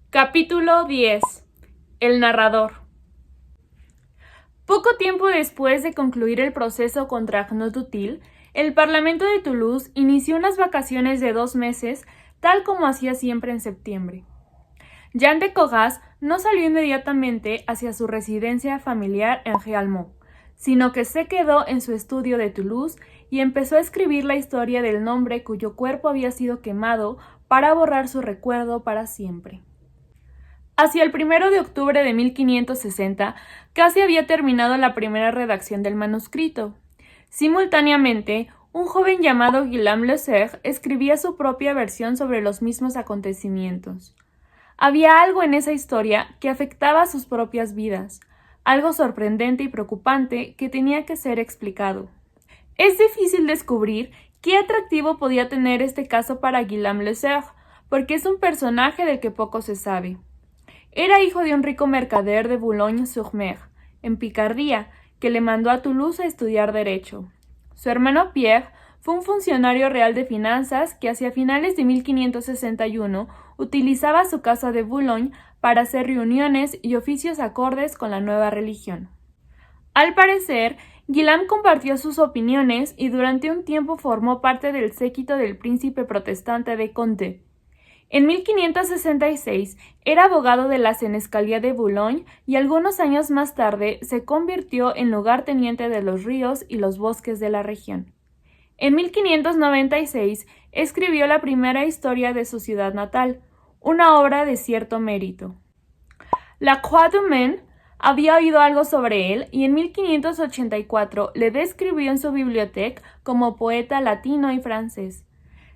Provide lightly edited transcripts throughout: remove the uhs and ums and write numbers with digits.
Capítulo 10. El narrador. Poco tiempo después de concluir el proceso contra Arnaud Dutil, el Parlamento de Toulouse inició unas vacaciones de 2 meses, tal como hacía siempre en septiembre. Jean de Cogaz no salió inmediatamente hacia su residencia familiar en Réalmont, sino que se quedó en su estudio de Toulouse y empezó a escribir la historia del hombre cuyo cuerpo había sido quemado para borrar su recuerdo para siempre. Hacia el 1 de octubre de 1560, casi había terminado la primera redacción del manuscrito. Simultáneamente, un joven llamado Guillaume Le Sœur escribía su propia versión sobre los mismos acontecimientos. Había algo en esa historia que afectaba a sus propias vidas, algo sorprendente y preocupante que tenía que ser explicado. Es difícil descubrir qué atractivo podía tener este caso para Guillaume Le Sœur, porque es un personaje del que poco se sabe. Era hijo de un rico mercader de Boulogne-sur-Mer, en Picardía, que le mandó a Toulouse a estudiar Derecho. Su hermano Pierre fue un funcionario real de finanzas que hacia finales de 1561 utilizaba su casa de Boulogne para hacer reuniones y oficios acordes con la nueva religión. Al parecer, Guillaume compartió sus opiniones y durante un tiempo formó parte del séquito del príncipe protestante de Condé. En 1566 era abogado de la Senescalía de Boulogne y algunos años más tarde se convirtió en lugarteniente de los ríos y los bosques de la región. En 1596 escribió la primera historia de su ciudad natal, una obra de cierto mérito. La Croix du Maine había oído algo sobre él y en 1584 le describió en su biblioteca como poeta latino y francés.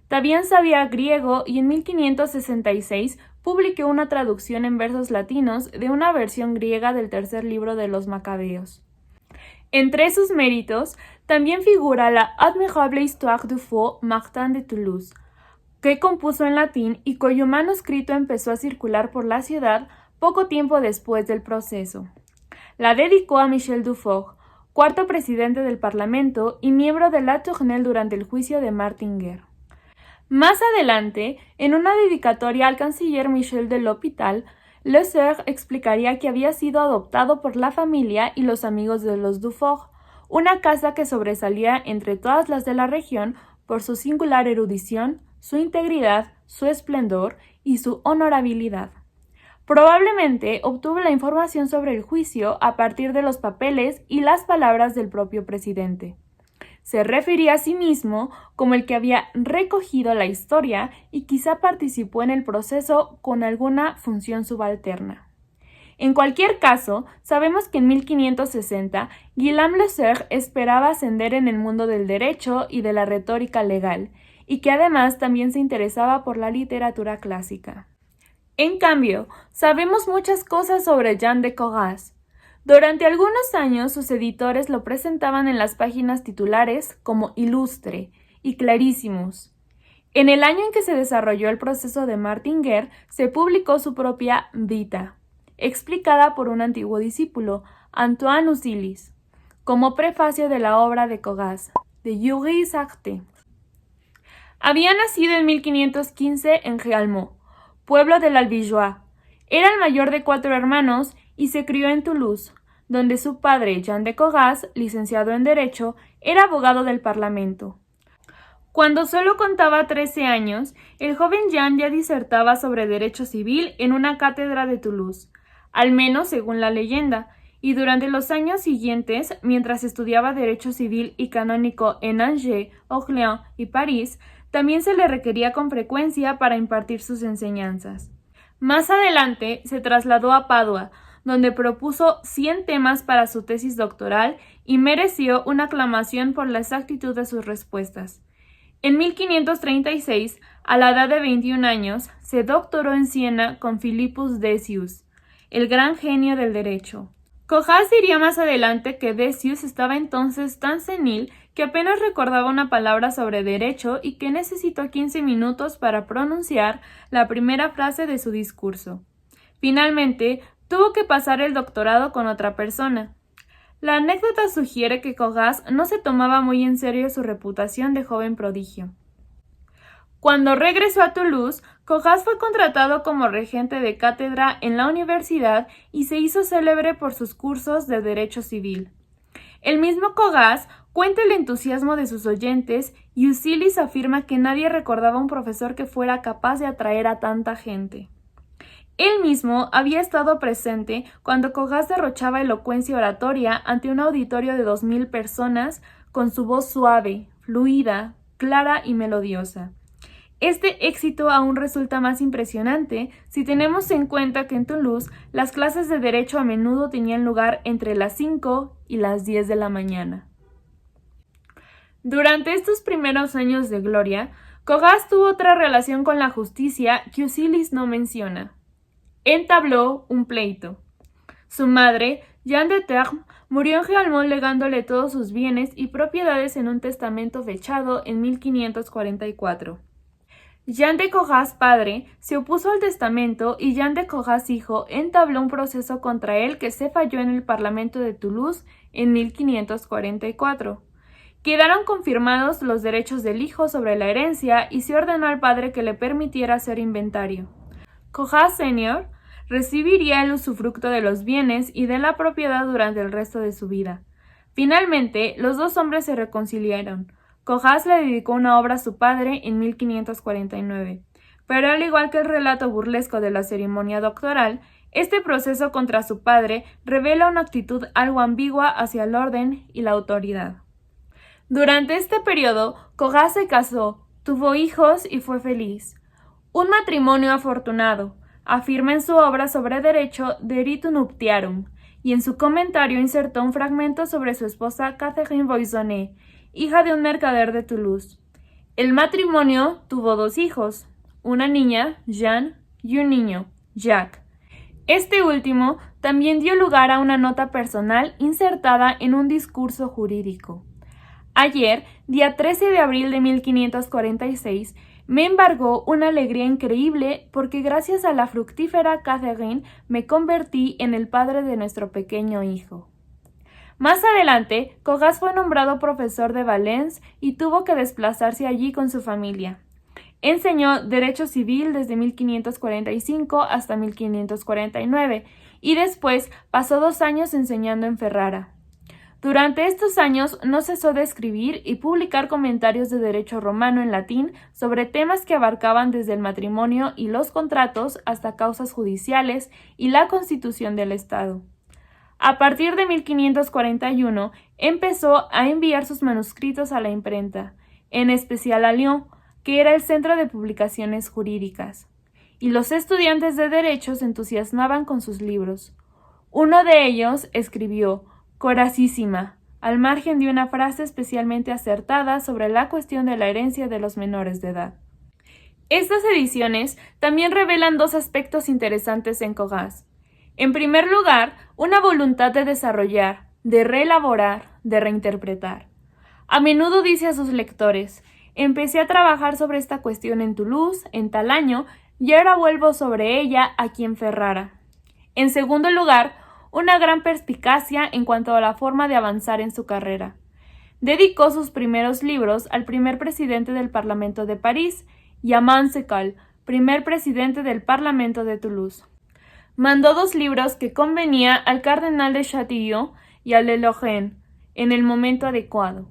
También sabía griego y en 1566 publicó una traducción en versos latinos de una versión griega del tercer libro de los Macabeos. Entre sus méritos también figura la Admirable Histoire du Faux Martin de Toulouse, que compuso en latín y cuyo manuscrito empezó a circular por la ciudad poco tiempo después del proceso. La dedicó a Michel Dufaure, cuarto presidente del Parlamento y miembro de la Tournelle durante el juicio de Martin Guerre. Más adelante, en una dedicatoria al canciller Michel de l'Hôpital, Le Sœur explicaría que había sido adoptado por la familia y los amigos de los Dufaure, una casa que sobresalía entre todas las de la región por su singular erudición, su integridad, su esplendor y su honorabilidad. Probablemente obtuvo la información sobre el juicio a partir de los papeles y las palabras del propio presidente. Se refería a sí mismo como el que había recogido la historia y quizá participó en el proceso con alguna función subalterna. En cualquier caso, sabemos que en 1560 Guillaume Le Sœur esperaba ascender en el mundo del derecho y de la retórica legal, y que además también se interesaba por la literatura clásica. En cambio, sabemos muchas cosas sobre Jean de Cogaz. Durante algunos años sus editores lo presentaban en las páginas titulares como ilustre y clarísimos. En el año en que se desarrolló el proceso de Martin Guerre, se publicó su propia Vita, explicada por un antiguo discípulo, Antoine Usilis, como prefacio de la obra de Cogaz, de Juris Acte. Había nacido en 1515 en Réalmont, pueblo del Albigeois. Era el mayor de 4 hermanos y se crió en Toulouse, donde su padre, Jean de Cogaz, licenciado en Derecho, era abogado del Parlamento. Cuando solo contaba 13 años, el joven Jean ya disertaba sobre derecho civil en una cátedra de Toulouse, al menos según la leyenda, y durante los años siguientes, mientras estudiaba derecho civil y canónico en Angers, Orléans y París, también se le requería con frecuencia para impartir sus enseñanzas. Más adelante se trasladó a Padua, donde propuso 100 temas para su tesis doctoral y mereció una aclamación por la exactitud de sus respuestas. En 1536, a la edad de 21 años, se doctoró en Siena con Philippus Decius, el gran genio del derecho. Cogaz diría más adelante que Decius estaba entonces tan senil que apenas recordaba una palabra sobre derecho y que necesitó 15 minutos para pronunciar la primera frase de su discurso. Finalmente, tuvo que pasar el doctorado con otra persona. La anécdota sugiere que Cogaz no se tomaba muy en serio su reputación de joven prodigio. Cuando regresó a Toulouse, Cogaz fue contratado como regente de cátedra en la universidad y se hizo célebre por sus cursos de derecho civil. El mismo Cogaz cuenta el entusiasmo de sus oyentes y Usilis afirma que nadie recordaba un profesor que fuera capaz de atraer a tanta gente. Él mismo había estado presente cuando Cogaz derrochaba elocuencia oratoria ante un auditorio de 2000 personas con su voz suave, fluida, clara y melodiosa. Este éxito aún resulta más impresionante si tenemos en cuenta que en Toulouse las clases de derecho a menudo tenían lugar entre las 5 y las 10 de la mañana. Durante estos primeros años de gloria, Cogaz tuvo otra relación con la justicia que Usilis no menciona. Entabló un pleito. Su madre, Jeanne de Terme, murió en Géalmont legándole todos sus bienes y propiedades en un testamento fechado en 1544. Jean de Cogaz padre se opuso al testamento y Jean de Cogaz hijo entabló un proceso contra él que se falló en el Parlamento de Toulouse en 1544. Quedaron confirmados los derechos del hijo sobre la herencia y se ordenó al padre que le permitiera hacer inventario. Cogaz Senior recibiría el usufructo de los bienes y de la propiedad durante el resto de su vida. Finalmente, los dos hombres se reconciliaron. Cogaz le dedicó una obra a su padre en 1549, pero al igual que el relato burlesco de la ceremonia doctoral, este proceso contra su padre revela una actitud algo ambigua hacia el orden y la autoridad. Durante este periodo, Cogaz se casó, tuvo hijos y fue feliz. Un matrimonio afortunado, afirma en su obra sobre derecho De Ritu Nuptiarum, y en su comentario insertó un fragmento sobre su esposa Catherine Boissonnet, hija de un mercader de Toulouse. El matrimonio tuvo 2 hijos, una niña, Jeanne, y un niño, Jacques. Este último también dio lugar a una nota personal insertada en un discurso jurídico. Ayer, día 13 de abril de 1546, me embargó una alegría increíble porque gracias a la fructífera Catherine me convertí en el padre de nuestro pequeño hijo. Más adelante, Cogaz fue nombrado profesor de Valence y tuvo que desplazarse allí con su familia. Enseñó Derecho Civil desde 1545 hasta 1549 y después pasó 2 años enseñando en Ferrara. Durante estos años no cesó de escribir y publicar comentarios de derecho romano en latín sobre temas que abarcaban desde el matrimonio y los contratos hasta causas judiciales y la constitución del Estado. A partir de 1541 empezó a enviar sus manuscritos a la imprenta, en especial a Lyon, que era el centro de publicaciones jurídicas, y los estudiantes de derecho se entusiasmaban con sus libros. Uno de ellos escribió Corasísima, al margen de una frase especialmente acertada sobre la cuestión de la herencia de los menores de edad. Estas ediciones también revelan 2 aspectos interesantes en Cogaz. En primer lugar, una voluntad de desarrollar, de reelaborar, de reinterpretar. A menudo dice a sus lectores, empecé a trabajar sobre esta cuestión en Toulouse, en tal año, y ahora vuelvo sobre ella aquí en Ferrara. En segundo lugar, una gran perspicacia en cuanto a la forma de avanzar en su carrera. Dedicó sus primeros libros al primer presidente del Parlamento de París y a Mansecal, primer presidente del Parlamento de Toulouse. Mandó 2 libros que convenía al cardenal de Châtillon y al de Lorraine en el momento adecuado.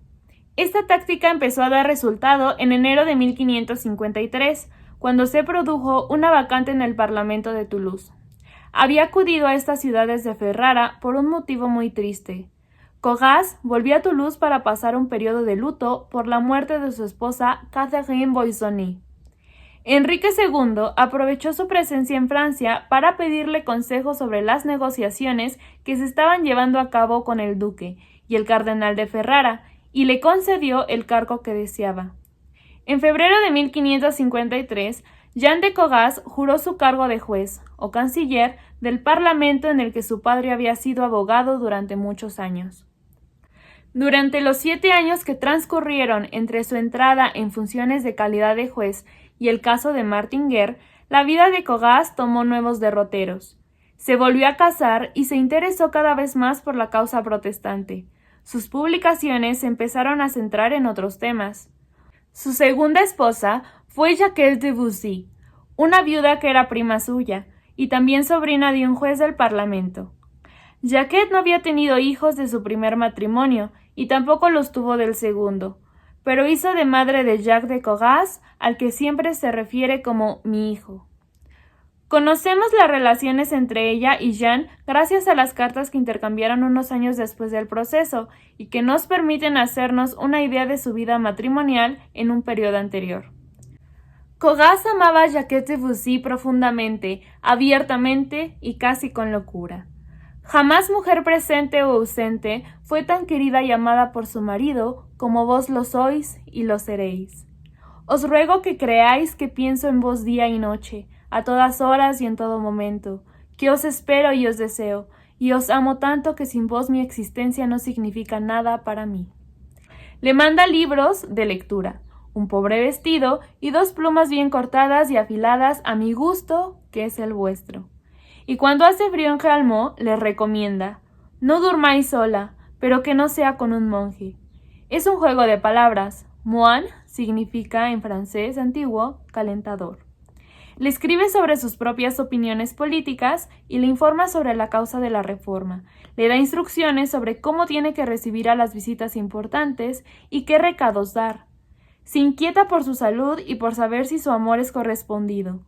Esta táctica empezó a dar resultado en enero de 1553, cuando se produjo una vacante en el Parlamento de Toulouse. Había acudido a estas ciudades de Ferrara por un motivo muy triste. Cogaz volvió a Toulouse para pasar un periodo de luto por la muerte de su esposa Catherine Boissonnet. Enrique II aprovechó su presencia en Francia para pedirle consejo sobre las negociaciones que se estaban llevando a cabo con el duque y el cardenal de Ferrara, y le concedió el cargo que deseaba. En febrero de 1553, Jean de Cogaz juró su cargo de juez, o canciller, del Parlamento en el que su padre había sido abogado durante muchos años. Durante los 7 años que transcurrieron entre su entrada en funciones de calidad de juez y el caso de Martin Guerre, la vida de Cogaz tomó nuevos derroteros. Se volvió a casar y se interesó cada vez más por la causa protestante. Sus publicaciones se empezaron a centrar en otros temas. Su segunda esposa fue fue Jacques de Bussy, una viuda que era prima suya y también sobrina de un juez del Parlamento. Jacques no había tenido hijos de su primer matrimonio y tampoco los tuvo del segundo, pero hizo de madre de Jacques de Cogas, al que siempre se refiere como mi hijo. Conocemos las relaciones entre ella y Jean gracias a las cartas que intercambiaron unos años después del proceso y que nos permiten hacernos una idea de su vida matrimonial en un periodo anterior. Cogas amaba a Jacques de Bussy profundamente, abiertamente y casi con locura. Jamás mujer presente o ausente fue tan querida y amada por su marido como vos lo sois y lo seréis. Os ruego que creáis que pienso en vos día y noche, a todas horas y en todo momento, que os espero y os deseo, y os amo tanto que sin vos mi existencia no significa nada para mí. Le manda libros de lectura, un pobre vestido y 2 plumas bien cortadas y afiladas a mi gusto, que es el vuestro. Y cuando hace frío en Jalmó, les recomienda: no durmáis sola, pero que no sea con un monje. Es un juego de palabras. Moine significa en francés antiguo calentador. Le escribe sobre sus propias opiniones políticas y le informa sobre la causa de la reforma. Le da instrucciones sobre cómo tiene que recibir a las visitas importantes y qué recados dar. Se inquieta por su salud y por saber si su amor es correspondido.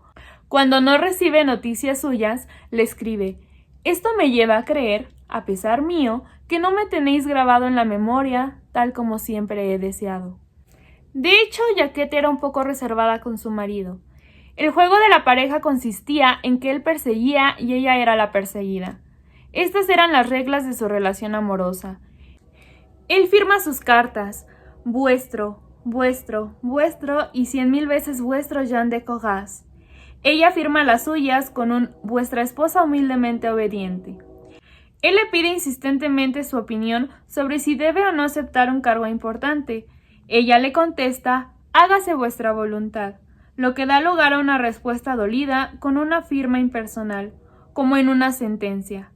Cuando no recibe noticias suyas, le escribe: esto me lleva a creer, a pesar mío, que no me tenéis grabado en la memoria, tal como siempre he deseado. De hecho, Jacques era un poco reservada con su marido. El juego de la pareja consistía en que él perseguía y ella era la perseguida. Estas eran las reglas de su relación amorosa. Él firma sus cartas: vuestro, vuestro, vuestro y 100.000 veces vuestro Jean de Cogas. Ella firma las suyas con un vuestra esposa humildemente obediente. Él le pide insistentemente su opinión sobre si debe o no aceptar un cargo importante. Ella le contesta: hágase vuestra voluntad, lo que da lugar a una respuesta dolida con una firma impersonal, como en una sentencia.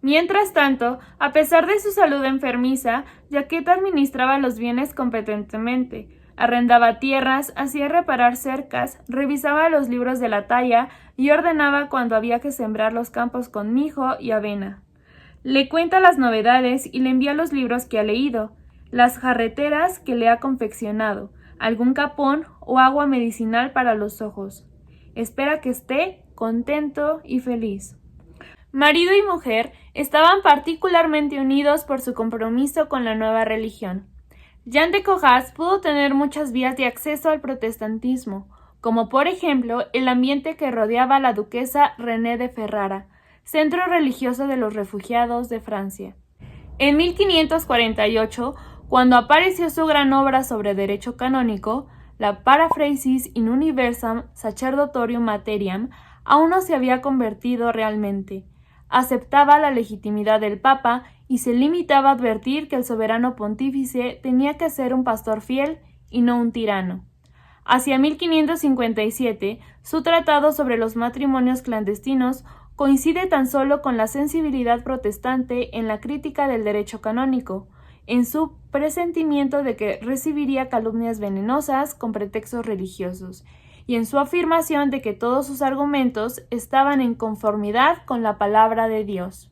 Mientras tanto, a pesar de su salud enfermiza, Jacques administraba los bienes competentemente, arrendaba tierras, hacía reparar cercas, revisaba los libros de la talla y ordenaba cuando había que sembrar los campos con mijo y avena. Le cuenta las novedades y le envía los libros que ha leído, las jarreteras que le ha confeccionado, algún capón o agua medicinal para los ojos. Espera que esté contento y feliz. Marido y mujer estaban particularmente unidos por su compromiso con la nueva religión. Jean de Cogas pudo tener muchas vías de acceso al protestantismo, como por ejemplo el ambiente que rodeaba a la duquesa René de Ferrara, centro religioso de los refugiados de Francia. En 1548, cuando apareció su gran obra sobre derecho canónico, la Paraphrasis in Universam Sacerdotorium Materiam, aún no se había convertido realmente. Aceptaba la legitimidad del Papa y se limitaba a advertir que el soberano pontífice tenía que ser un pastor fiel y no un tirano. Hacia 1557, su tratado sobre los matrimonios clandestinos coincide tan solo con la sensibilidad protestante en la crítica del derecho canónico, en su presentimiento de que recibiría calumnias venenosas con pretextos religiosos, y en su afirmación de que todos sus argumentos estaban en conformidad con la palabra de Dios.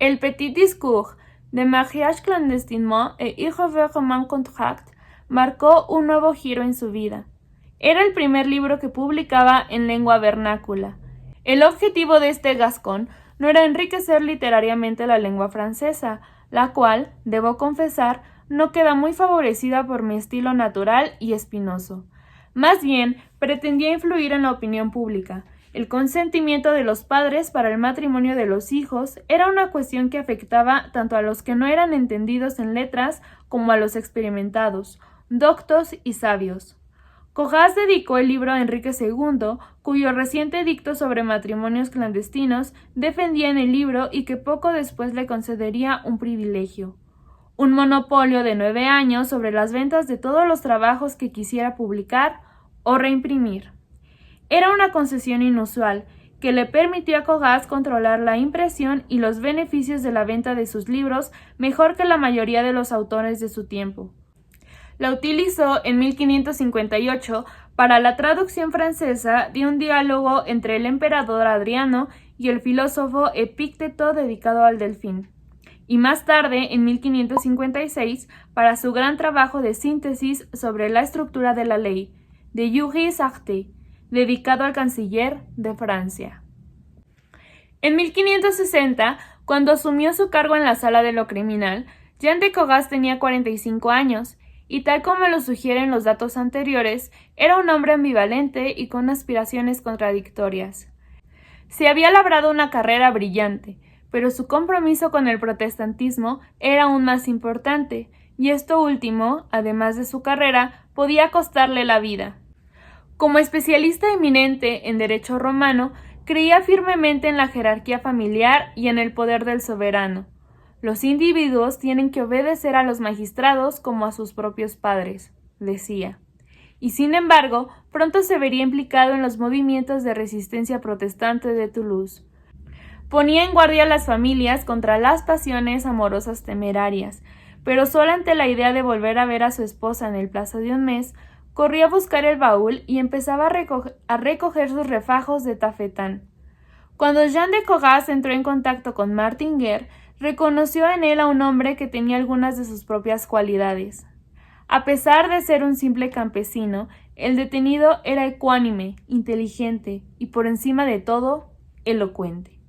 El Petit Discours de Mariage clandestinement et irrévérendement contract marcó un nuevo giro en su vida. Era el primer libro que publicaba en lengua vernácula. El objetivo de este gascón no era enriquecer literariamente la lengua francesa, la cual, debo confesar, no queda muy favorecida por mi estilo natural y espinoso. Más bien, pretendía influir en la opinión pública. El consentimiento de los padres para el matrimonio de los hijos era una cuestión que afectaba tanto a los que no eran entendidos en letras como a los experimentados, doctos y sabios. Cogas dedicó el libro a Enrique II, cuyo reciente edicto sobre matrimonios clandestinos defendía en el libro y que poco después le concedería un privilegio: un monopolio de 9 años sobre las ventas de todos los trabajos que quisiera publicar o reimprimir. Era una concesión inusual que le permitió a Cogas controlar la impresión y los beneficios de la venta de sus libros mejor que la mayoría de los autores de su tiempo. La utilizó en 1558 para la traducción francesa de un diálogo entre el emperador Adriano y el filósofo Epícteto dedicado al delfín, y más tarde, en 1556, para su gran trabajo de síntesis sobre la estructura de la ley, de Juris Arte, dedicado al canciller de Francia. En 1560, cuando asumió su cargo en la Sala de lo Criminal, Jean de Cogas tenía 45 años, y tal como lo sugieren los datos anteriores, era un hombre ambivalente y con aspiraciones contradictorias. Se había labrado una carrera brillante, pero su compromiso con el protestantismo era aún más importante, y esto último, además de su carrera, podía costarle la vida. Como especialista eminente en derecho romano, creía firmemente en la jerarquía familiar y en el poder del soberano. Los individuos tienen que obedecer a los magistrados como a sus propios padres, decía. Y sin embargo, pronto se vería implicado en los movimientos de resistencia protestante de Toulouse. Ponía en guardia a las familias contra las pasiones amorosas temerarias, pero solo ante la idea de volver a ver a su esposa en el plazo de un mes, corría a buscar el baúl y empezaba a recoger sus refajos de tafetán. Cuando Jean de Cogas entró en contacto con Martin Guerre, reconoció en él a un hombre que tenía algunas de sus propias cualidades. A pesar de ser un simple campesino, el detenido era ecuánime, inteligente y, por encima de todo, elocuente.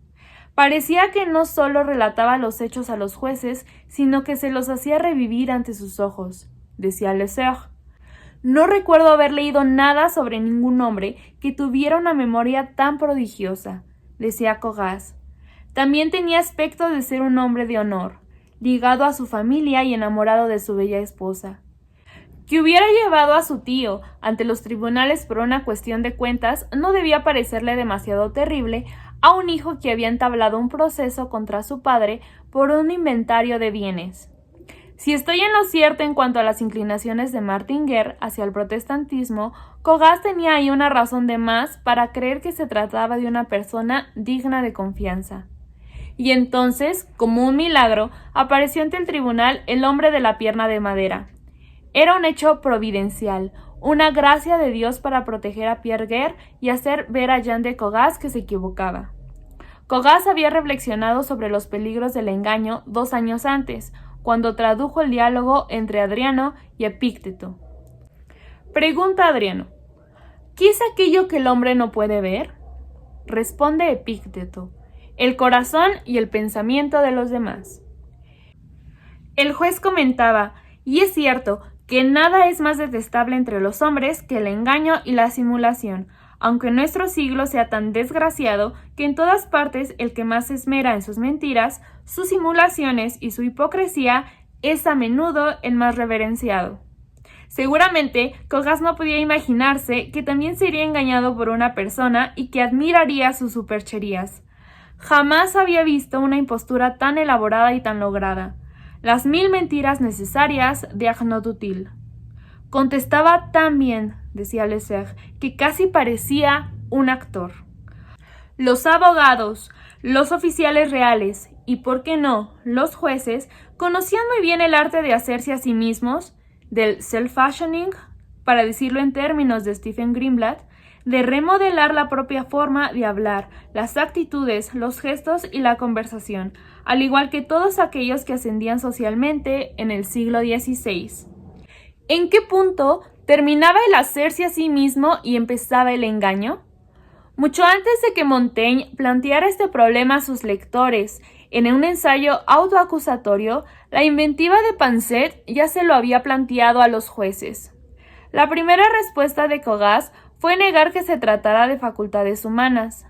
Parecía que no solo relataba los hechos a los jueces, sino que se los hacía revivir ante sus ojos, decía Le Sœur. No recuerdo haber leído nada sobre ningún hombre que tuviera una memoria tan prodigiosa, decía Cogas. También tenía aspecto de ser un hombre de honor, ligado a su familia y enamorado de su bella esposa. Que hubiera llevado a su tío ante los tribunales por una cuestión de cuentas no debía parecerle demasiado terrible a un hijo que había entablado un proceso contra su padre por un inventario de bienes. Si estoy en lo cierto en cuanto a las inclinaciones de Martin Guerre hacia el protestantismo, Cogas tenía ahí una razón de más para creer que se trataba de una persona digna de confianza. Y entonces, como un milagro, apareció ante el tribunal el hombre de la pierna de madera. Era un hecho providencial, una gracia de Dios para proteger a Pierre Guerre y hacer ver a Jean de Cogas que se equivocaba. Cogas había reflexionado sobre los peligros del engaño 2 años antes, cuando tradujo el diálogo entre Adriano y Epícteto. Pregunta Adriano: ¿qué es aquello que el hombre no puede ver? Responde Epícteto: el corazón y el pensamiento de los demás. El juez comentaba: y es cierto que nada es más detestable entre los hombres que el engaño y la simulación, aunque nuestro siglo sea tan desgraciado que en todas partes el que más se esmera en sus mentiras, sus simulaciones y su hipocresía es a menudo el más reverenciado. Seguramente, Cogas no podía imaginarse que también sería engañado por una persona y que admiraría sus supercherías. Jamás había visto una impostura tan elaborada y tan lograda. Las 1000 mentiras necesarias de Arnaud Dutil. Contestaba tan bien, decía Le Sœur, que casi parecía un actor. Los abogados, los oficiales reales y, por qué no, los jueces, conocían muy bien el arte de hacerse a sí mismos, del self-fashioning, para decirlo en términos de Stephen Greenblatt, de remodelar la propia forma de hablar, las actitudes, los gestos y la conversación, al igual que todos aquellos que ascendían socialmente en el siglo XVI. ¿En qué punto terminaba el hacerse a sí mismo y empezaba el engaño? Mucho antes de que Montaigne planteara este problema a sus lectores en un ensayo autoacusatorio, la inventiva de Panset ya se lo había planteado a los jueces. La primera respuesta de Cogas fue negar que se tratara de facultades humanas.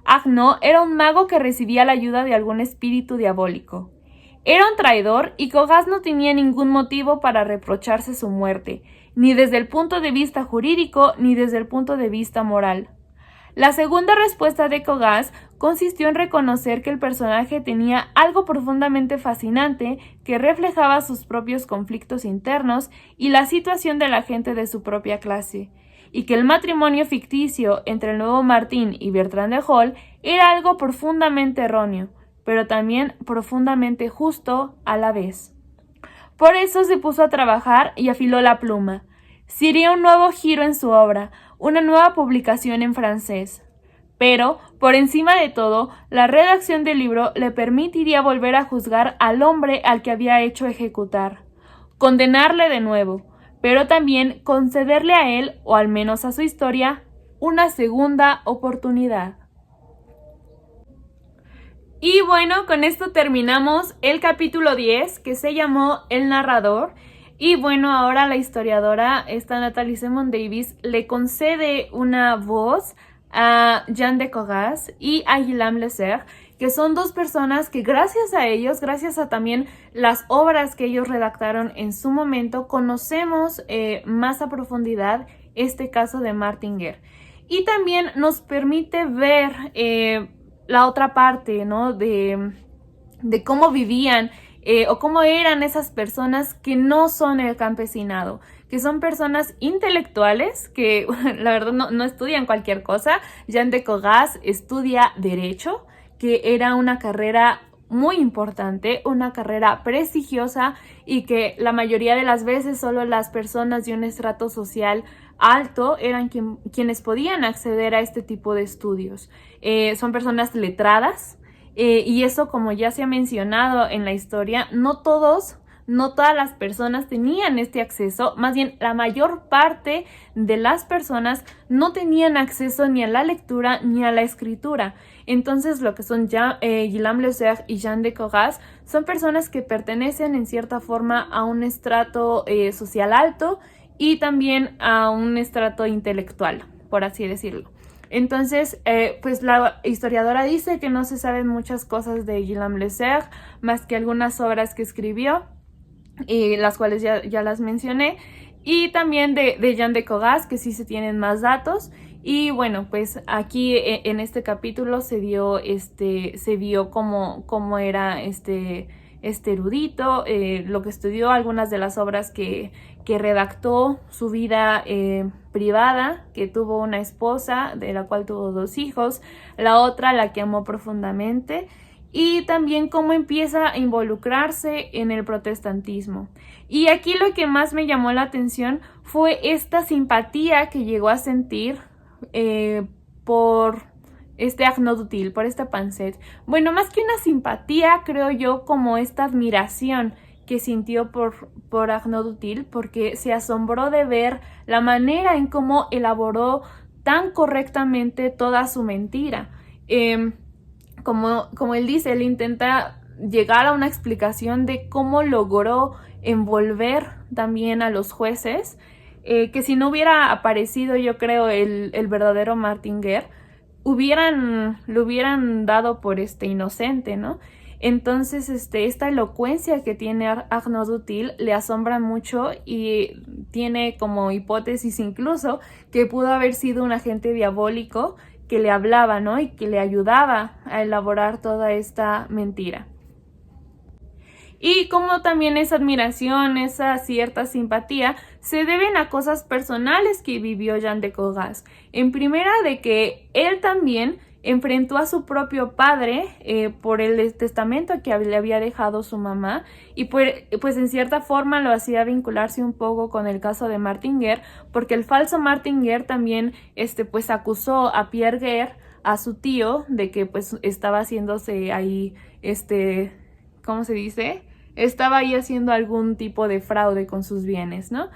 Arnaud era un mago que recibía la ayuda de algún espíritu diabólico. Era un traidor y Cogas no tenía ningún motivo para reprocharse su muerte, ni desde el punto de vista jurídico ni desde el punto de vista moral. La segunda respuesta de Cogas consistió en reconocer que el personaje tenía algo profundamente fascinante que reflejaba sus propios conflictos internos y la situación de la gente de su propia clase, y que el matrimonio ficticio entre el nuevo Martín y Bertrand de Hall era algo profundamente erróneo, pero también profundamente justo a la vez. Por eso se puso a trabajar y afiló la pluma. Sería un nuevo giro en su obra, una nueva publicación en francés. Pero, por encima de todo, la redacción del libro le permitiría volver a juzgar al hombre al que había hecho ejecutar, condenarle de nuevo, pero también concederle a él, o al menos a su historia, una segunda oportunidad. Y bueno, con esto terminamos el capítulo 10, que se llamó El narrador. Y bueno, ahora la historiadora, esta Nathalie Simon Davis, le concede una voz a Jean de Cogaz y a Guillaume Lecerf, que son dos personas que gracias a ellos, gracias a también las obras que ellos redactaron en su momento, conocemos más a profundidad este caso de Martin Guerre. Y también nos permite ver la otra parte, ¿no? De cómo vivían o cómo eran esas personas que no son el campesinado, que son personas intelectuales que la verdad no estudian cualquier cosa. Jean de Cogaz estudia Derecho, que era una carrera muy importante, una carrera prestigiosa y que la mayoría de las veces solo las personas de un estrato social alto eran quienes podían acceder a este tipo de estudios. Son personas letradas, y eso, como ya se ha mencionado en la historia, no todas las personas tenían este acceso, más bien la mayor parte de las personas no tenían acceso ni a la lectura ni a la escritura. Entonces lo que son Guillaume Lecerf y Jean de Cogaz son personas que pertenecen en cierta forma a un estrato social alto y también a un estrato intelectual, por así decirlo. Entonces, pues la historiadora dice que no se saben muchas cosas de Guillaume Lecerf, más que algunas obras que escribió, y las cuales ya las mencioné, y también de Jean de Cogaz, que sí se tienen más datos. Y bueno, pues aquí en este capítulo se vio cómo era este erudito, lo que estudió, algunas de las obras que redactó, su vida privada, que tuvo una esposa de la cual tuvo 2 hijos, la otra la que amó profundamente, y también cómo empieza a involucrarse en el protestantismo. Y aquí lo que más me llamó la atención fue esta simpatía que llegó a sentir por Arnaud du Tilh, por esta Panset. Bueno, más que una simpatía, creo yo, como esta admiración que sintió por Arnaud du Tilh, porque se asombró de ver la manera en cómo elaboró tan correctamente toda su mentira. Como él dice, él intenta llegar a una explicación de cómo logró envolver también a los jueces, que si no hubiera aparecido, yo creo, el verdadero Martin Guerre, lo hubieran dado por inocente, ¿no? Entonces, esta elocuencia que tiene Arnaud du Tilh le asombra mucho y tiene como hipótesis incluso que pudo haber sido un agente diabólico que le hablaba, ¿no? Y que le ayudaba a elaborar toda esta mentira. Y como también esa admiración, esa cierta simpatía, se deben a cosas personales que vivió Jean de Cogaz. En primera, de que él también enfrentó a su propio padre por el testamento que le había dejado su mamá, y pues en cierta forma lo hacía vincularse un poco con el caso de Martin Guerre, porque el falso Martin Guerre también pues acusó a Pierre Guerre, a su tío, de que pues estaba haciéndose ahí, ¿cómo se dice? Estaba ahí haciendo algún tipo de fraude con sus bienes, ¿no?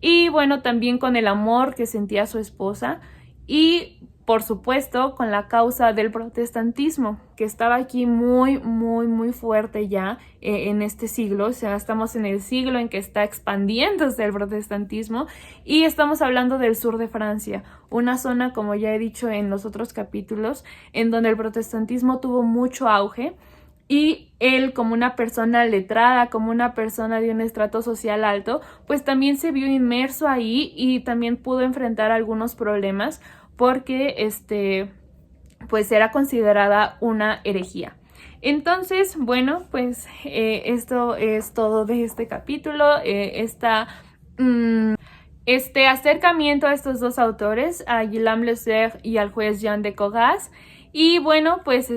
Y bueno, también con el amor que sentía su esposa y, por supuesto, con la causa del protestantismo, que estaba aquí muy, muy, muy fuerte ya en este siglo. O sea, estamos en el siglo en que está expandiéndose el protestantismo y estamos hablando del sur de Francia, una zona, como ya he dicho en los otros capítulos, en donde el protestantismo tuvo mucho auge. Y él, como una persona letrada, como una persona de un estrato social alto, pues también se vio inmerso ahí y también pudo enfrentar algunos problemas porque pues era considerada una herejía. Entonces, bueno, pues esto es todo de este capítulo, este acercamiento a estos dos autores, a Guillaume Lecerf y al juez Jean de Cogaz. Y bueno, pues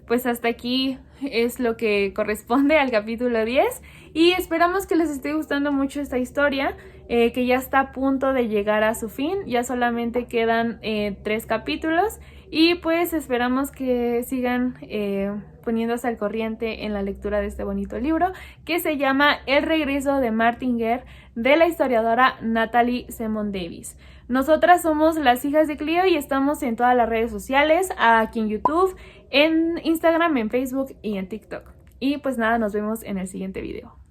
pues hasta aquí es lo que corresponde al capítulo 10. y esperamos que les esté gustando mucho esta historia, que ya está a punto de llegar a su fin. Ya solamente quedan 3 capítulos y pues esperamos que sigan poniéndose al corriente en la lectura de este bonito libro que se llama El regreso de Martin Guerre, de la historiadora Natalie Simone Davis. Nosotras somos las hijas de Clio y estamos en todas las redes sociales, aquí en YouTube, en Instagram, en Facebook y en TikTok. Y pues nada, nos vemos en el siguiente video.